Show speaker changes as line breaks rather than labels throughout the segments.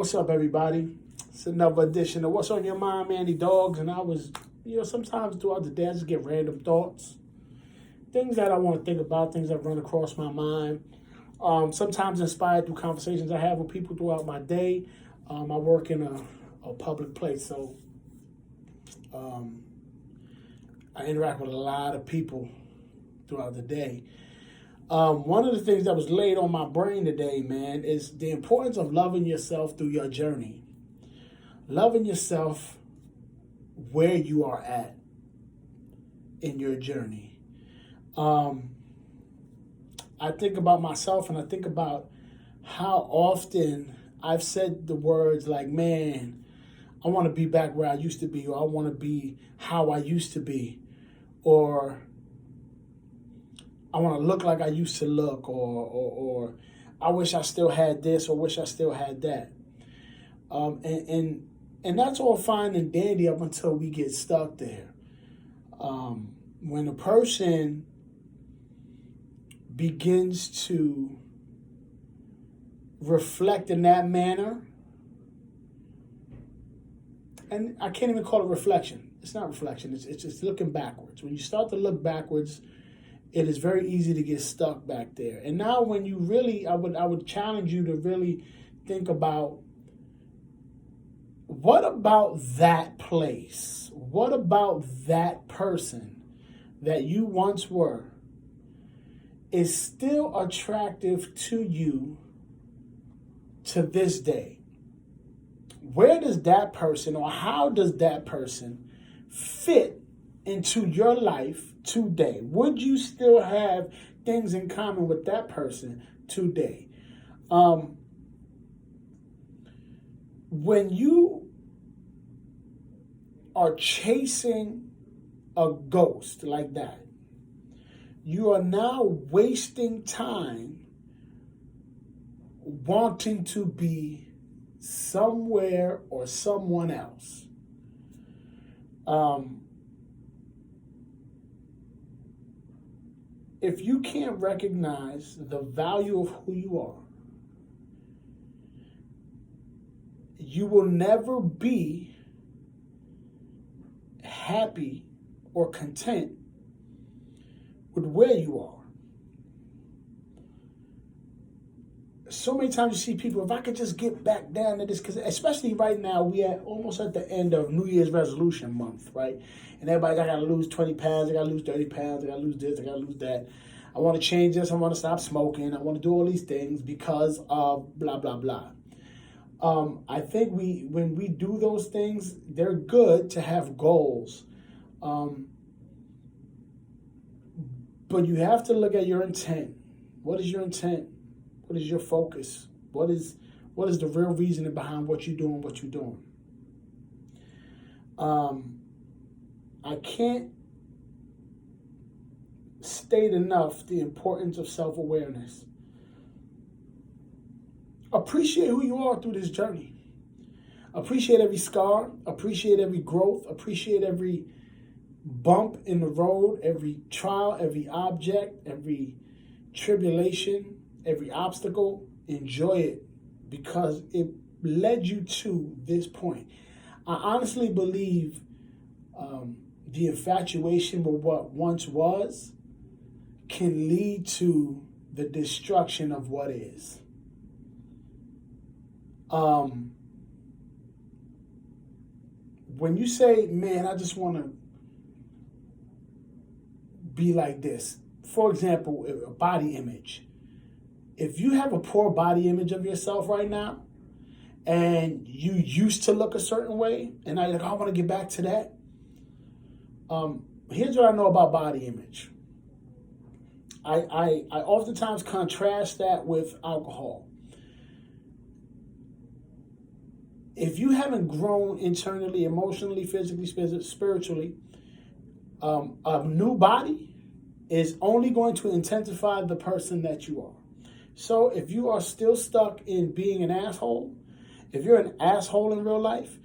What's up, everybody? It's another edition of What's on Your Mind, Manny Dogs. And I was, sometimes throughout the day, I just get random thoughts, things that I want to think about, things that run across my mind. Sometimes inspired through conversations I have with people throughout my day. I work in a public place, so um, I interact with a lot of people throughout the day. One of the things that was laid on my brain today, man, is the importance of loving yourself through your journey. Loving yourself where you are at in your journey. I think about myself and I think about how often I've said the words like, man, I want to be back where I used to be, or I want to be how I used to be, or I want to look like I used to look, or I wish I still had this, or wish I still had that. And that's all fine and dandy up until we get stuck there. When a person begins to reflect in that manner, and I can't even call it reflection. It's not reflection. It's just looking backwards. When you start to look backwards, it is very easy to get stuck back there. And now when you really, I would challenge you to really think about, what about that place? What about that person that you once were is still attractive to you to this day? Where does that person, or how does that person fit into your life today? Would you still have things in common with that person today? When you are chasing a ghost like that, you are now wasting time wanting to be somewhere or someone else. If you can't recognize the value of who you are, you will never be happy or content with where you are. So many times you see people, if I could just get back down to this, because especially right now, we are almost at the end of New Year's resolution month, right? And everybody's, I got to lose 20 pounds, I got to lose 30 pounds, I got to lose this, I got to lose that. I want to change this, I want to stop smoking, I want to do all these things because of blah, blah, blah. I think when we do those things, they're good to have goals. But you have to look at your intent. What is your intent? What is your focus? What is the real reasoning behind what you're doing, what you're doing? I can't state enough the importance of self-awareness. Appreciate who you are through this journey. Appreciate every scar. Appreciate every growth. Appreciate every bump in the road, every trial, every object, every tribulation, every obstacle. Enjoy it because it led you to this point. I honestly believe the infatuation with what once was can lead to the destruction of what is. When you say, man, I just want to be like this, for example, a body image. If you have a poor body image of yourself right now, and you used to look a certain way, and now you're like, I want to get back to that. Here's what I know about body image. I oftentimes contrast that with alcohol. If you haven't grown internally, emotionally, physically, spiritually, a new body is only going to intensify the person that you are. So if you are still stuck in being an asshole, if you're an asshole in real life,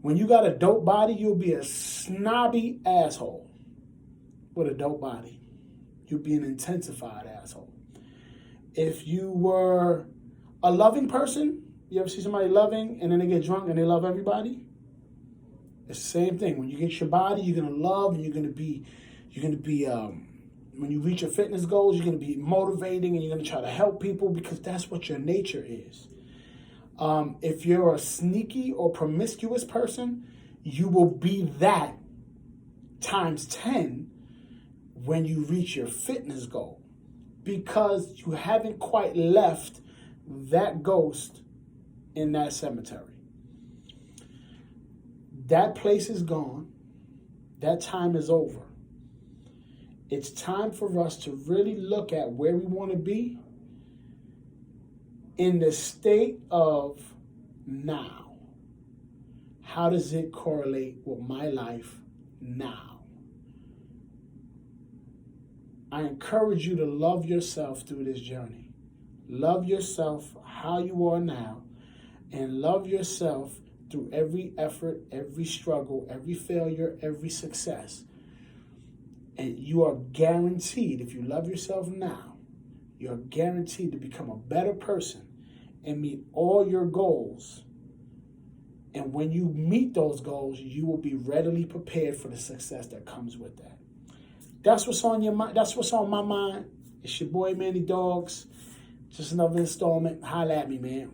when you got a dope body, you'll be a snobby asshole with a dope body. You'll be an intensified asshole. If you were a loving person, You ever see somebody loving and then they get drunk and they love everybody? It's the same thing. When you get your body, you're gonna love, and you're gonna be when you reach your fitness goals, you're gonna be motivating, and you're gonna try to help people because that's what your nature is. If you're a sneaky or promiscuous person, you will be that times 10 when you reach your fitness goal, because you haven't quite left that ghost in that cemetery. That place is gone. That time is over. It's time for us to really look at where we want to be in the state of now. How does it correlate with my life now? I encourage you to love yourself through this journey. Love yourself how you are now, and love yourself through every effort, every struggle, every failure, every success. And you are guaranteed, if you love yourself now, you're guaranteed to become a better person and meet all your goals. And when you meet those goals, you will be readily prepared for the success that comes with that. That's what's on your mind. That's what's on my mind. It's your boy Manny Dogs. Just another installment. Holla at me, man.